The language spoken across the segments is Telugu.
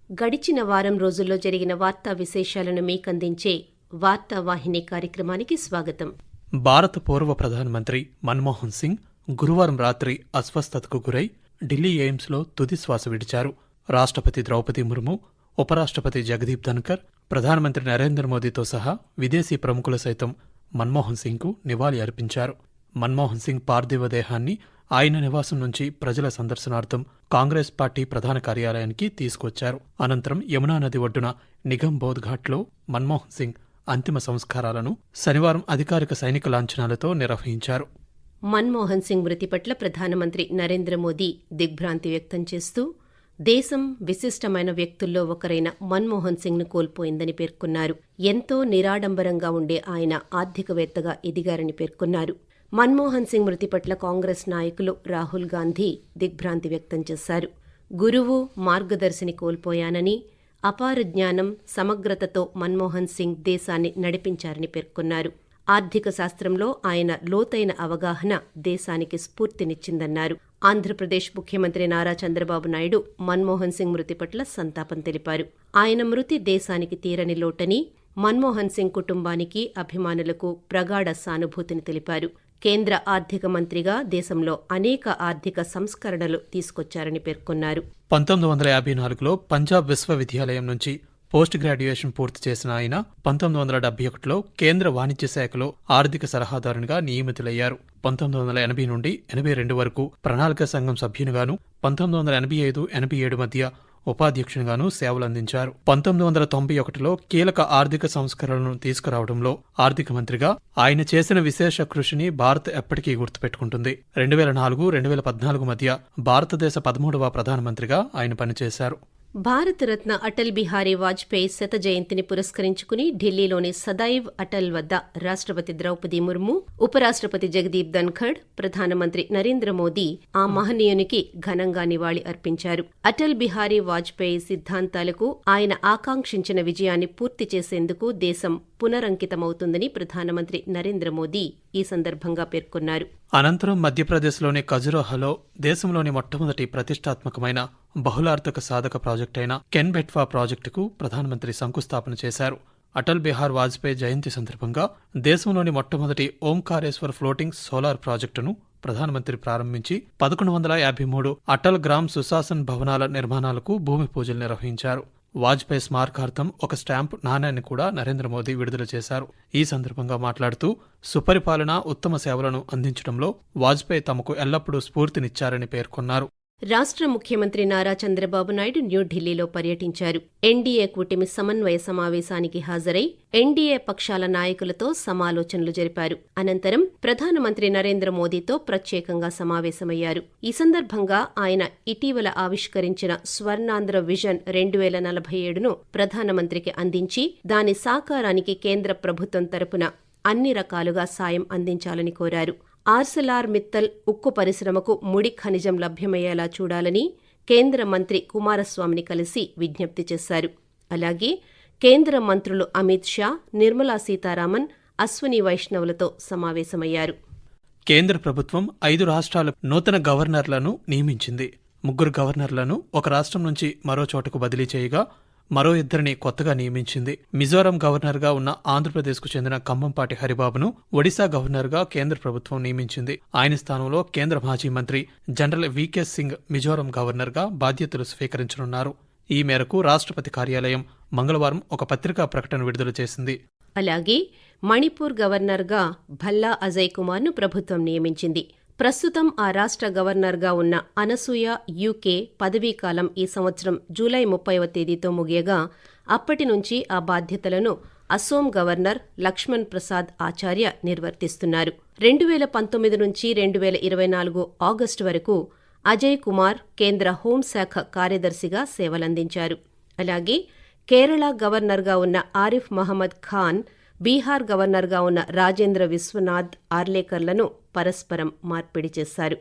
గడిచిన వారం రోజుల్లో జరిగిన వార్తా విశేషాలను మీకందించే వార్తావాహిని కార్యక్రమానికి స్వాగతం. భారత పూర్వ ప్రధానమంత్రి మన్మోహన్ సింగ్ గురువారం రాత్రి అస్వస్థతకు గురై ఢిల్లీ ఎయిమ్స్లో తుది శ్వాస విడిచారు. రాష్ట్రపతి ద్రౌపది ముర్ము, ఉపరాష్ట్రపతి జగదీప్ ధన్కర్, ప్రధానమంత్రి నరేంద్ర మోదీతో సహా విదేశీ ప్రముఖులు సైతం మన్మోహన్ సింగ్కు నివాళి అర్పించారు. మన్మోహన్ సింగ్ పార్థివ దేహాన్ని ఆయన నివాసం నుంచి ప్రజల సందర్శనార్థం కాంగ్రెస్ పార్టీ ప్రధాన కార్యాలయానికి తీసుకొచ్చారు. అనంతరం యమునా నది ఒడ్డున నిగమ్ బోధ్ ఘాట్లో మన్మోహన్ సింగ్ అంతిమ సంస్కారాలను శనివారం అధికారిక సైనిక లాంఛనాలతో నిర్వహించారు. మన్మోహన్ సింగ్ మృతి పట్ల ప్రధానమంత్రి నరేంద్ర మోదీ దిగ్భ్రాంతి వ్యక్తం చేస్తూ దేశం విశిష్టమైన వ్యక్తుల్లో ఒకరైన మన్మోహన్ సింగ్ను కోల్పోయిందని పేర్కొన్నారు. ఎంతో నిరాడంబరంగా ఉండే ఆయన ఆర్థికవేత్తగా ఎదిగారని పేర్కొన్నారు. మన్మోహన్ సింగ్ మృతి పట్ల కాంగ్రెస్ నాయకులు రాహుల్ గాంధీ దిగ్భ్రాంతి వ్యక్తం చేశారు. గురువు, మార్గదర్శిని కోల్పోయానని, అపార జ్ఞానం, సమగ్రతతో మన్మోహన్ సింగ్ దేశాన్ని నడిపించారని పేర్కొన్నారు. ఆర్థిక శాస్త్రంలో ఆయన లోతైన అవగాహన దేశానికి స్ఫూర్తినిచ్చిందన్నారు. ఆంధ్రప్రదేశ్ ముఖ్యమంత్రి నారా చంద్రబాబు నాయుడు మన్మోహన్ సింగ్ మృతి పట్ల సంతాపం తెలిపారు. ఆయన మృతి దేశానికి తీరని లోటని, మన్మోహన్ సింగ్ కుటుంబానికి, అభిమానులకు ప్రగాఢ సానుభూతిని తెలిపారు. కేంద్ర ఆర్థిక మంత్రిగా దేశంలో అనేక ఆర్థిక సంస్కరణలు తీసుకొచ్చారని పేర్కొన్నారు. 1954లో పంజాబ్ విశ్వవిద్యాలయం నుంచి పోస్ట్ గ్రాడ్యుయేషన్ పూర్తి చేసిన ఆయన 1971లో కేంద్ర వాణిజ్య శాఖలో ఆర్థిక సలహాదారునిగా నియమితులయ్యారు. 1980 నుండి 82 వరకు ప్రణాళిక సంఘం సభ్యునిగాను, 1985-87 మధ్య ఉపాధ్యక్షునిగాను సేవలందించారు. 1991లో కీలక ఆర్థిక సంస్కరణలను తీసుకురావడంలో ఆర్థిక మంత్రిగా ఆయన చేసిన విశేష కృషిని భారత్ ఎప్పటికీ గుర్తుపెట్టుకుంటుంది. 2004-2014 మధ్య భారతదేశ 13వ ప్రధానమంత్రిగా ఆయన పనిచేశారు. భారతరత్న అటల్ బిహారీ వాజ్పేయి శత జయంతిని పురస్కరించుకుని ఢిల్లీలోని సదైవ్ అటల్ వద్ద రాష్ట్రపతి ద్రౌపది ముర్ము, ఉపరాష్ట్రపతి జగదీప్ ధన్ఖడ్, ప్రధానమంత్రి నరేంద్ర మోదీ ఆ మహనీయునికి ఘనంగా నివాళి అర్పించారు. అటల్ బిహారీ వాజ్పేయి సిద్ధాంతాలకు ఆయన ఆకాంక్షించిన విజయాన్ని పూర్తి చేసేందుకు దేశం పునరంకితమవుతుందని ప్రధానమంత్రి నరేంద్ర మోదీ ఈ సందర్భంగా పేర్కొన్నారు. అనంతరం మధ్యప్రదేశ్లోని ఖజురాహోలో దేశంలోని మొట్టమొదటి ప్రతిష్టాత్మకమైన బహుళార్థక సాధక ప్రాజెక్టైన కెన్ బెట్వా ప్రాజెక్టుకు ప్రధానమంత్రి శంకుస్థాపన చేశారు. అటల్ బిహార్ వాజ్పేయి జయంతి సందర్భంగా దేశంలోని మొట్టమొదటి ఓంకారేశ్వర్ ఫ్లోటింగ్ సోలార్ ప్రాజెక్టును ప్రధానమంత్రి ప్రారంభించి 1153 అటల్ గ్రామ్ సుశాసన్ భవనాల నిర్మాణాలకు భూమి పూజలు నిర్వహించారు. వాజ్పేయి స్మారకార్థం ఒక స్టాంపు నాణ్యాన్ని కూడా నరేంద్ర మోదీ విడుదల చేశారు. ఈ సందర్భంగా మాట్లాడుతూ సుపరిపాలన, ఉత్తమ సేవలను అందించడంలో వాజ్పేయి తమకు ఎల్లప్పుడూ స్ఫూర్తినిచ్చారని పేర్కొన్నారు. రాష్ట్ర ముఖ్యమంత్రి నారా చంద్రబాబు నాయుడు న్యూఢిల్లీలో పర్యటించారు. ఎన్డీఏ కూటమి సమన్వయ సమావేశానికి హాజరై ఎన్డీఏ పక్షాల నాయకులతో సమాలోచనలు జరిపారు. అనంతరం ప్రధానమంత్రి నరేంద్ర మోదీతో ప్రత్యేకంగా సమావేశమయ్యారు. ఈ సందర్భంగా ఆయన ఇటీవల ఆవిష్కరించిన స్వర్ణాంధ్ర విజన్ 2047ను ప్రధానమంత్రికి అందించి దాని సాకారానికి కేంద్ర ప్రభుత్వం తరపున అన్ని రకాలుగా సాయం అందించాలని కోరారు. ఆర్సెలార్ మిత్తల్ ఉక్కు పరిశ్రమకు ముడి ఖనిజం లభ్యమయ్యేలా చూడాలని కేంద్ర మంత్రి కుమారస్వామిని కలిసి విజ్ఞప్తి చేశారు. అలాగే కేంద్ర మంత్రులు అమిత్ షా, నిర్మలా సీతారామన్, అశ్వనీ వైష్ణవులతో సమావేశమయ్యారు. కేంద్ర ప్రభుత్వం 5 రాష్ట్రాల నూతన గవర్నర్లను నియమించింది. 3 గవర్నర్లను ఒక రాష్ట్రం నుంచి మరో చోటకు బదిలీ చేయగా మరో 2 కొత్తగా నియమించింది. మిజోరాం గవర్నర్గా ఉన్న ఆంధ్రప్రదేశ్కు చెందిన కంభంపాటి హరిబాబును ఒడిశా గవర్నర్గా కేంద్ర ప్రభుత్వం నియమించింది. ఆయన స్థానంలో కేంద్ర మాజీ మంత్రి జనరల్ వికే సింగ్ మిజోరాం గవర్నర్గా బాధ్యతలు స్వీకరించనున్నారు. ఈ మేరకు రాష్ట్రపతి కార్యాలయం మంగళవారం ఒక పత్రికా ప్రకటన విడుదల చేసింది. అలాగే మణిపూర్ గవర్నర్గా భల్లా అజయ్ కుమార్ను ప్రభుత్వం నియమించింది. ప్రస్తుతం ఆ రాష్ట్ర గవర్నర్గా ఉన్న అనసూయ యూకే పదవీకాలం ఈ సంవత్సరం జూలై 30వ తేదీతో ముగియగా అప్పటి నుంచి ఆ బాధ్యతలను అసోం గవర్నర్ లక్ష్మణ్ ప్రసాద్ ఆచార్య నిర్వర్తిస్తున్నారు. 2019 నుంచి 2024 ఆగస్టు వరకు అజయ్ కుమార్ కేంద్ర హోంశాఖ కార్యదర్శిగా సేవలందించారు. అలాగే కేరళ గవర్నర్గా ఉన్న ఆరిఫ్ మహమ్మద్ ఖాన్, బీహార్ గవర్నర్గా ఉన్న రాజేంద్ర విశ్వనాథ్ ఆర్లేకర్లను పరస్పరం మార్పిడి చేశారు.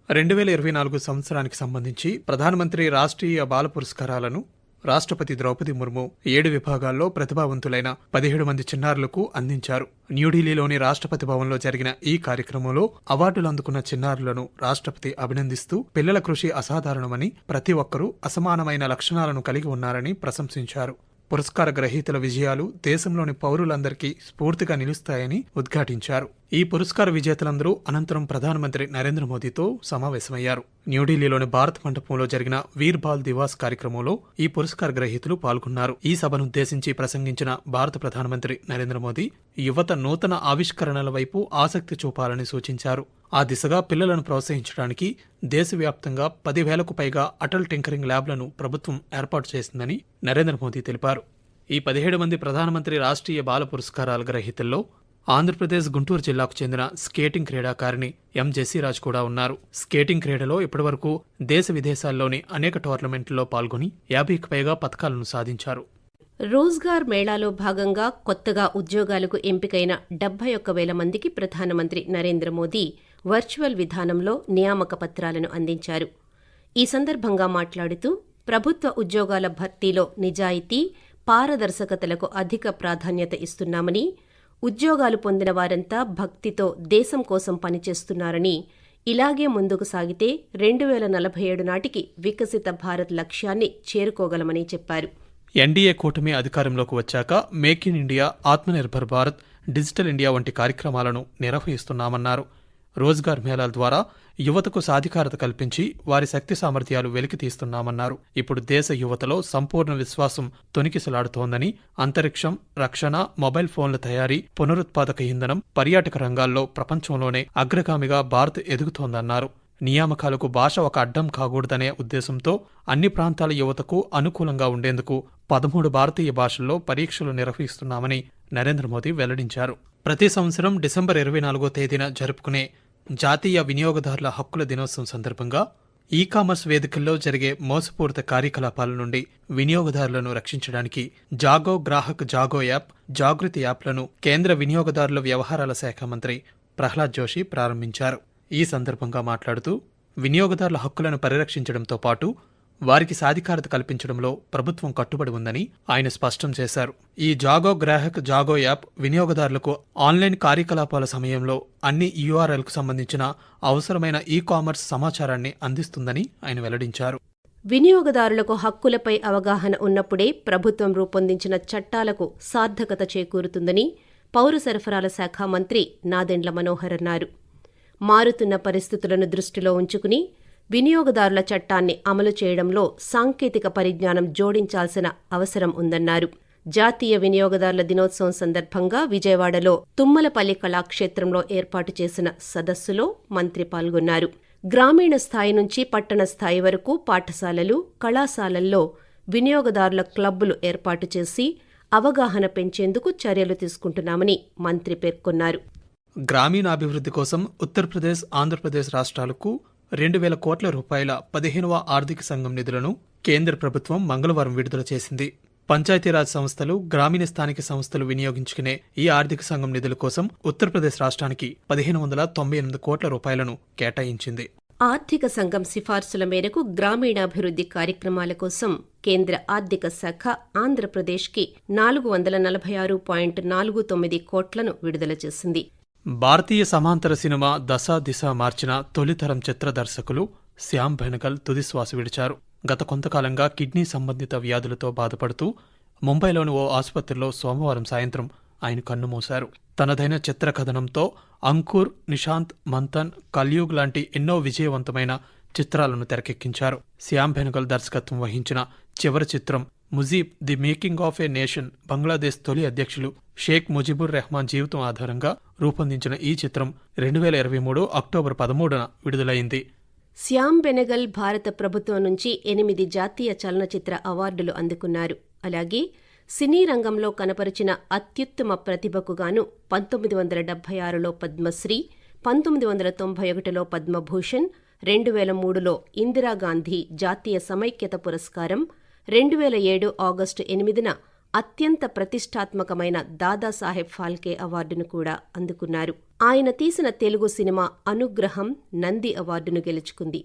2024 సంవత్సరానికి సంబంధించి ప్రధానమంత్రి రాష్ట్రీయ బాల పురస్కారాలను రాష్ట్రపతి ద్రౌపది ముర్ము 7 విభాగాల్లో ప్రతిభావంతులైన 17 మంది చిన్నారులకు అందించారు. న్యూఢిల్లీలోని రాష్ట్రపతి భవన్లో జరిగిన ఈ కార్యక్రమంలో అవార్డులు అందుకున్న చిన్నారులను రాష్ట్రపతి అభినందిస్తూ పిల్లల కృషి అసాధారణమని, ప్రతి ఒక్కరూ అసమానమైన లక్షణాలను కలిగి ఉన్నారని ప్రశంసించారు. పురస్కార గ్రహీతల విజయాలు దేశంలోని పౌరులందరికీ స్ఫూర్తిగా నిలుస్తాయని ఉద్ఘాటించారు. ఈ పురస్కార విజేతలందరూ అనంతరం ప్రధానమంత్రి నరేంద్ర మోదీతో సమావేశమయ్యారు. న్యూఢిల్లీలోని భారత్ మండపంలో జరిగిన వీర్ బాల్ దివాస్ కార్యక్రమంలో ఈ పురస్కార గ్రహీతలు పాల్గొన్నారు. ఈ సభనుద్దేశించి ప్రసంగించిన భారత ప్రధానమంత్రి నరేంద్ర మోదీ యువత నూతన ఆవిష్కరణల వైపు ఆసక్తి చూపాలని సూచించారు. ఆ దిశగా పిల్లలను ప్రోత్సహించడానికి దేశవ్యాప్తంగా 10,000కు పైగా అటల్ టింకరింగ్ ల్యాబ్లను ప్రభుత్వం ఏర్పాటు చేసిందని నరేంద్ర మోదీ తెలిపారు. ఈ 17 మంది ప్రధానమంత్రి రాష్ట్రీయ బాల పురస్కారాల గ్రహీతల్లో ఆంధ్రప్రదేశ్ గుంటూరు జిల్లాకు చెందిన స్కేటింగ్ క్రీడాకారిణి ఎం జెస్సీరాజ్ కూడా ఉన్నారు. స్కేటింగ్ క్రీడలో ఇప్పటివరకు దేశ విదేశాల్లోని అనేక టోర్నమెంట్లలో పాల్గొని 50కి పైగా పతకాలను సాధించారు. రోజ్గార్ మేళాలో భాగంగా కొత్తగా ఉద్యోగాలకు ఎంపికైన 71,000 మందికి ప్రధానమంత్రి నరేంద్ర మోదీ వర్చువల్ విధానంలో నియామక పత్రాలను అందించారు. ఈ సందర్భంగా మాట్లాడుతూ ప్రభుత్వ ఉద్యోగాల భర్తీలో నిజాయితీ, పారదర్శకతలకు అధిక ప్రాధాన్యత ఇస్తున్నామని, ఉద్యోగాలు పొందిన వారంతా భక్తితో దేశం కోసం పనిచేస్తున్నారని, ఇలాగే ముందుకు సాగితే 2047 నాటికి వికసిత భారత్ లక్ష్యాన్ని చేరుకోగలమని చెప్పారు. ఎన్డీఏ కూటమి అధికారంలోకి వచ్చాక make in India, Atmanirbhar Bharat, digital India వంటి కార్యక్రమాలను నిర్వహిస్తున్నామన్నారు. రోజ్గార్ మేళాల ద్వారా యువతకు సాధికారత కల్పించి వారి శక్తి సామర్థ్యాలు వెలికి తీస్తున్నామన్నారు. ఇప్పుడు దేశ యువతలో సంపూర్ణ విశ్వాసం తొణికిసలాడుతోందని, అంతరిక్షం, రక్షణ, మొబైల్ ఫోన్ల తయారీ, పునరుత్పాదక ఇంధనం, పర్యాటక రంగాల్లో ప్రపంచంలోనే అగ్రగామిగా భారత్ ఎదుగుతోందన్నారు. నియామకాలకు భాష ఒక అడ్డం కాకూడదనే ఉద్దేశంతో అన్ని ప్రాంతాల యువతకు అనుకూలంగా ఉండేందుకు 13 భారతీయ భాషల్లో పరీక్షలు నిర్వహిస్తున్నామని నరేంద్ర మోదీ వెల్లడించారు. ప్రతి సంవత్సరం డిసెంబర్ 24వ తేదీన జరుపుకునే జాతీయ వినియోగదారుల హక్కుల దినోత్సవం సందర్భంగా ఈ-కామర్స్ వేదికల్లో జరిగే మోసపూరిత కార్యకలాపాల నుండి వినియోగదారులను రక్షించడానికి జాగో గ్రాహక్ జాగో యాప్, జాగృతి యాప్లను కేంద్ర వినియోగదారుల వ్యవహారాల శాఖ మంత్రి ప్రహ్లాద్ జోషి ప్రారంభించారు. ఈ సందర్భంగా మాట్లాడుతూ వినియోగదారుల హక్కులను పరిరక్షించడంతో పాటు వారికి సాధికారత కల్పించడంలో ప్రభుత్వం కట్టుబడి ఉందని ఆయన స్పష్టం చేశారు. ఈ జాగో గ్రాహక్ జాగో యాప్ వినియోగదారులకు ఆన్లైన్ కార్యకలాపాల సమయంలో అన్ని యూఆర్ఎల్కు సంబంధించిన అవసరమైన ఈ-కామర్స్ సమాచారాన్ని అందిస్తుందని ఆయన వెల్లడించారు. వినియోగదారులకు హక్కులపై అవగాహన ఉన్నప్పుడే ప్రభుత్వం రూపొందించిన చట్టాలకు సార్థకత చేకూరుతుందని పౌర సరఫరాల శాఖ మంత్రి నాదెండ్ల మనోహర్ అన్నారు. మారుతున్న పరిస్థితులను దృష్టిలో ఉంచుకుని వినియోగదారుల చట్టాన్ని అమలు చేయడంలో సాంకేతిక పరిజ్ఞానం జోడించాల్సిన అవసరం ఉందన్నారు. జాతీయ వినియోగదారుల దినోత్సవం సందర్భంగా విజయవాడలో తుమ్మలపల్లి కళాక్షేత్రంలో ఏర్పాటు చేసిన సదస్సులో మంత్రి పాల్గొన్నారు. గ్రామీణ స్థాయి నుంచి పట్టణ స్థాయి వరకు పాఠశాలలు, కళాశాలల్లో వినియోగదారుల క్లబ్బులు ఏర్పాటు చేసి అవగాహన పెంచేందుకు చర్యలు తీసుకుంటున్నామని మంత్రి పేర్కొన్నారు. గ్రామీణాభివృద్ధి కోసం ఉత్తరప్రదేశ్, ఆంధ్రప్రదేశ్ రాష్ట్రాలకు 2,000 కోట్ల రూపాయల 15వ ఆర్థిక సంఘం నిధులను కేంద్ర ప్రభుత్వం మంగళవారం విడుదల చేసింది. పంచాయతీరాజ్ సంస్థలు, గ్రామీణ స్థానిక సంస్థలు వినియోగించుకునే ఈ ఆర్థిక సంఘం నిధుల కోసం ఉత్తరప్రదేశ్ రాష్ట్రానికి 1,598 కోట్ల రూపాయలను కేటాయించింది. ఆర్థిక సంఘం సిఫార్సుల మేరకు గ్రామీణాభివృద్ధి కార్యక్రమాల కోసం కేంద్ర ఆర్థిక శాఖ ఆంధ్రప్రదేశ్కి 446.49 కోట్లను విడుదల చేసింది. భారతీయ సమాంతర సినిమా దశ దిశ మార్చిన తొలితరం చిత్ర దర్శకులు శ్యామ్ బెనగల్ తుదిశ్వాస విడిచారు. గత కొంతకాలంగా కిడ్నీ సంబంధిత వ్యాధులతో బాధపడుతూ ముంబైలోని ఓ ఆసుపత్రిలో సోమవారం సాయంత్రం ఆయన కన్నుమూశారు. తనదైన చిత్ర కథనంతో అంకుర్, నిశాంత్, మంథన్, కల్యూగ్ లాంటి ఎన్నో విజయవంతమైన చిత్రాలను తెరకెక్కించారు. శ్యామ్ బెనగల్ దర్శకత్వం వహించిన చివరి చిత్రం Mujeeb the making of A nation Bangladesh తొలి అధ్యక్షులు షేక్ ముజిబుర్ రెహమాన్ జీవితం ఆధారంగా రూపొందించిన ఈ చిత్రం 2023 అక్టోబర్ 13న విడుదలైంది. శ్యామ్ బెనగల్ భారత ప్రభుత్వం నుంచి 8 జాతీయ చలనచిత్ర అవార్డులు అందుకున్నారు. అలాగే సినీ రంగంలో కనపరిచిన అత్యుత్తమ ప్రతిభకు గాను 1976లో పద్మశ్రీ, 1991లో పద్మభూషణ్, 2003లో ఇందిరాగాంధీ జాతీయ సమైక్యత పురస్కారం, 2007 ఆగస్టు 8న అత్యంత ప్రతిష్టాత్మకమైన దాదాసాహెబ్ ఫాల్కే అవార్డును కూడా అందుకున్నారు. ఆయన తీసిన తెలుగు సినిమా అనుగ్రహం నంది అవార్డును గెలుచుకుంది.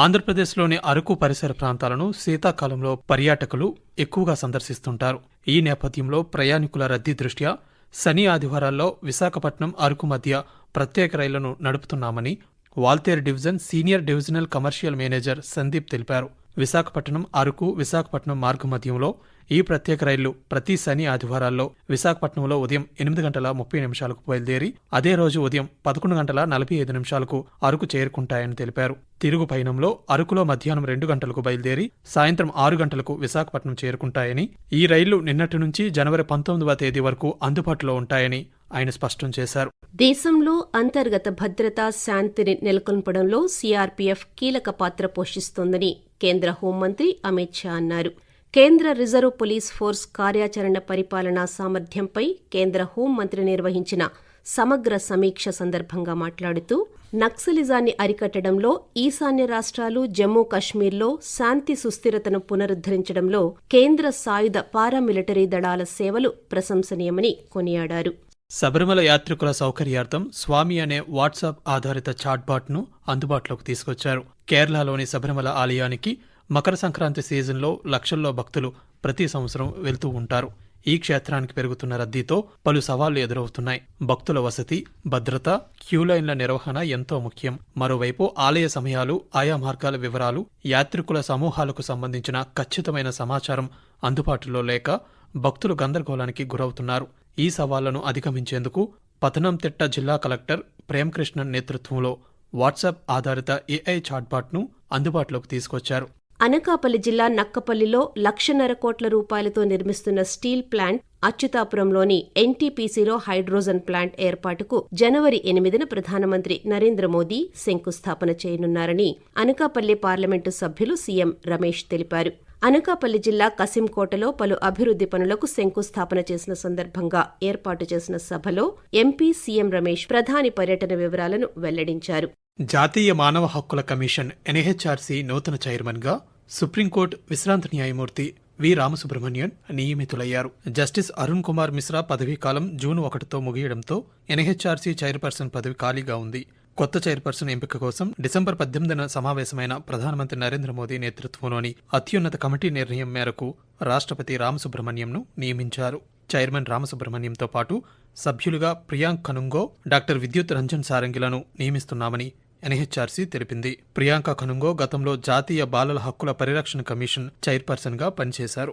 ఆంధ్రప్రదేశ్లోని అరకు పరిసర ప్రాంతాలను శీతాకాలంలో పర్యాటకులు ఎక్కువగా సందర్శిస్తుంటారు. ఈ నేపథ్యంలో ప్రయాణికుల రద్దీ దృష్ట్యా శని ఆదివారాల్లో విశాఖపట్నం అరకు మధ్య ప్రత్యేక రైళ్లను నడుపుతున్నామని Waltair division senior divisional commercial manager Sandeep తెలిపారు. విశాఖపట్నం అరకు విశాఖపట్నం మార్గమధ్యంలో ఈ ప్రత్యేక రైళ్లు ప్రతి శని ఆదివారాల్లో విశాఖపట్నంలో ఉదయం 8:30 బయలుదేరి అదే రోజు ఉదయం 11:45 అరకు చేరుకుంటాయని తెలిపారు. తిరుగు పయనంలో అరకులో మధ్యాహ్నం 2 గంటలకు బయలుదేరి సాయంత్రం 6 గంటలకు విశాఖపట్నం చేరుకుంటాయని, ఈ రైళ్లు నిన్నటి నుంచి జనవరి 19వ తేదీ వరకు అందుబాటులో ఉంటాయని ఆయన స్పష్టం చేశారు. దేశంలో అంతర్గత భద్రత, శాంతిని నెలకొల్పడంలో సీఆర్పీఎఫ్ కీలక పాత్ర పోషిస్తోందని కేంద్ర హోంమంత్రి అమిత్ షా అన్నారు. కేంద్ర రిజర్వ్ పోలీస్ ఫోర్స్ కార్యాచరణ పరిపాలనా సామర్థ్యంపై కేంద్ర హోంమంత్రి నిర్వహించిన సమగ్ర సమీక్ష సందర్భంగా మాట్లాడుతూ, నక్సలిజాన్ని అరికట్టడంలో ఈశాన్య రాష్ట్రాలు, జమ్మూ కశ్మీర్లో శాంతి సుస్థిరతను పునరుద్ధరించడంలో కేంద్ర సాయుధ పారామిలిటరీ దళాల సేవలు ప్రశంసనీయమని కొనియాడారు. శబరిమల యాత్రికుల సౌకర్యార్థం స్వామి అనే వాట్సాప్ ఆధారిత చాట్బాట్ను అందుబాటులోకి తీసుకొచ్చారు. కేరళలోని శబరిమల ఆలయానికి మకర సంక్రాంతి సీజన్లో లక్షల్లో భక్తులు ప్రతి సంవత్సరం వెళ్తూ ఉంటారు. ఈ క్షేత్రానికి పెరుగుతున్న రద్దీతో పలు సవాళ్లు ఎదురవుతున్నాయి. భక్తుల వసతి, భద్రత, క్యూలైన్ల నిర్వహణ ఎంతో ముఖ్యం. మరోవైపు ఆలయ సమయాలు, ఆయా మార్గాల వివరాలు, యాత్రికుల సమూహాలకు సంబంధించిన ఖచ్చితమైన సమాచారం అందుబాటులో లేక భక్తులు గందరగోళానికి గురవుతున్నారు. ఈ సవాళ్లను అధిగమించేందుకు పతనంతిట్ట జిల్లా కలెక్టర్ ప్రేమకృష్ణన్ నేతృత్వంలో వాట్సాప్ ఆధారిత ఏఐ చాట్బాట్ను అందుబాటులోకి తీసుకొచ్చారు. అనకాపల్లి జిల్లా నక్కపల్లిలో 1,50,000 కోట్ల రూపాయలతో నిర్మిస్తున్న స్టీల్ ప్లాంట్, అచ్యుతాపురంలోని ఎన్టీపీసీలో హైడ్రోజన్ ప్లాంట్ ఏర్పాటుకు జనవరి 8న ప్రధానమంత్రి నరేంద్ర మోదీ శంకుస్థాపన చేయనున్నారని అనకాపల్లి పార్లమెంటు సభ్యులు సీఎం రమేష్ తెలిపారు. అనకాపల్లి జిల్లా కసింకోటలో పలు అభివృద్ధి పనులకు శంకుస్థాపన చేసిన సందర్భంగా ఏర్పాటు చేసిన సభలో ఎంపీ సీఎం రమేష్ ప్రధాని పర్యటన వివరాలను వెల్లడించారు. జాతీయ మానవ హక్కుల కమిషన్ ఎన్హెచ్ఆర్సీ నూతన చైర్మన్గా సుప్రీంకోర్టు విశ్రాంత న్యాయమూర్తి వి రామసుబ్రహ్మణ్యన్ నియమితులయ్యారు. జస్టిస్ అరుణ్ కుమార్ మిశ్రా పదవీకాలం జూన్ 1తో ముగియడంతో ఎన్హెచ్ఆర్సీ చైర్పర్సన్ పదవి ఖాళీగా ఉంది. కొత్త చైర్పర్సన్ ఎంపిక కోసం డిసెంబర్ 18న సమావేశమైన ప్రధానమంత్రి నరేంద్ర మోదీ నేతృత్వంలోని అత్యున్నత కమిటీ నిర్ణయం మేరకు రాష్ట్రపతి రామసుబ్రహ్మణ్యంను నియమించారు. చైర్మన్ రామసుబ్రహ్మణ్యంతో పాటు సభ్యులుగా ప్రియాంక్ ఖనుంగో, డాక్టర్ విద్యుత్ రంజన్ సారంగిలను నియమిస్తున్నామని ఎన్హెచ్ఆర్సీ తెలిపింది. ప్రియాంక ఖనుంగో గతంలో జాతీయ బాలల హక్కుల పరిరక్షణ కమిషన్ చైర్పర్సన్గా పనిచేశారు.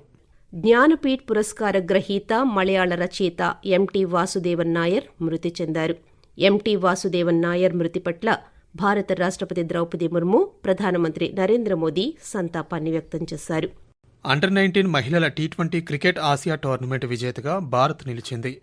జ్ఞానపీఠ్ పురస్కార గ్రహీత మలయాళ రచయిత ఎంటీ వాసుదేవన్ నాయర్ మృతి చెందారు. ఎంటీ వాసుదేవన్ నాయర్ మృతి పట్ల భారత రాష్ట్రపతి ద్రౌపది ముర్ము, ప్రధానమంత్రి నరేంద్ర మోదీ సంతాపాన్ని వ్యక్తం చేశారు. అండర్-19 మహిళల టీ20 క్రికెట్ ఆసియా టోర్నమెంట్ విజేతగా భారత్ నిలిచింది.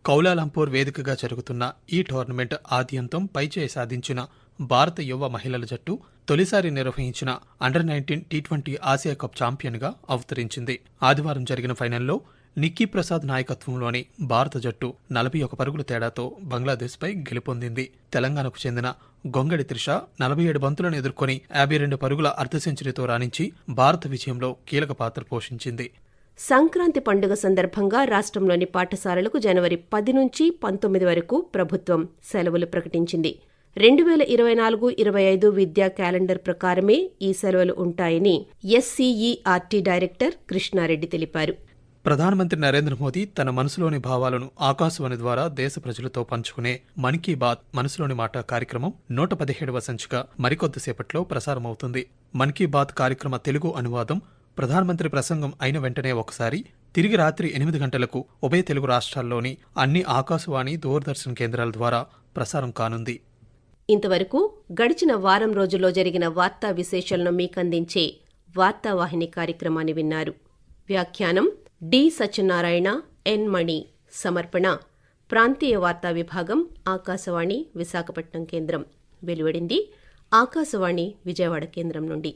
కౌలాలంపూర్ వేదికగా జరుగుతున్న ఈ టోర్నమెంట్ ఆద్యంతం పైచేయి సాధించిన భారత యువ మహిళల జట్టు తొలిసారి నిర్వహించిన అండర్-19 టీ20 ఆసియా కప్ ఛాంపియన్గా అవతరించింది. ఆదివారం జరిగిన ఫైనల్లో నిక్కీ ప్రసాద్ నాయకత్వంలోని భారత జట్టు 41 పరుగుల తేడాతో బంగ్లాదేశ్పై గెలుపొందింది. తెలంగాణకు చెందిన గొంగడి త్రిష 47 బంతులను ఎదుర్కొని 52 పరుగుల అర్ధ సెంచరీతో రాణించి భారత విజయంలో కీలక పాత్ర పోషించింది. సంక్రాంతి పండుగ సందర్భంగా రాష్ట్రంలోని పాఠశాలలకు జనవరి 10 నుంచి 19 వరకు ప్రభుత్వం సెలవులు ప్రకటించింది. 2024-25 విద్యా క్యాలెండర్ ప్రకారమే ఈ సెలవులు ఉంటాయని ఎస్సీఈఆర్టీ డైరెక్టర్ కృష్ణారెడ్డి తెలిపారు. ప్రధానమంత్రి నరేంద్ర మోదీ తన మనసులోని భావాలను ఆకాశవాణి ద్వారా దేశ ప్రజలతో పంచుకునే మన్ కీ బాత్ మనసులోని మాట కార్యక్రమం 117వ సంచిక మరికొద్దిసేపట్లో ప్రసారమవుతుంది. మన్ కీ బాత్ కార్యక్రమ తెలుగు అనువాదం ప్రధానమంత్రి ప్రసంగం అయిన వెంటనే ఒకసారి తిరిగి రాత్రి 8 గంటలకు ఉభయ తెలుగు రాష్ట్రాల్లోని అన్ని ఆకాశవాణి, దూరదర్శన్ కేంద్రాల ద్వారా ప్రసారం కానుంది. ఇంతవరకు గడిచిన వారం రోజుల్లో జరిగిన వార్తా విశేషాలను మీకందించే వార్తావాహిని కార్యక్రమాన్ని విన్నారు. వ్యాఖ్యానం డి సత్యనారాయణ, ఎన్ మణి. సమర్పణ ప్రాంతీయ వార్తా విభాగం, ఆకాశవాణి విశాఖపట్నం కేంద్రం. వెలువడింది ఆకాశవాణి విజయవాడ కేంద్రం నుండి.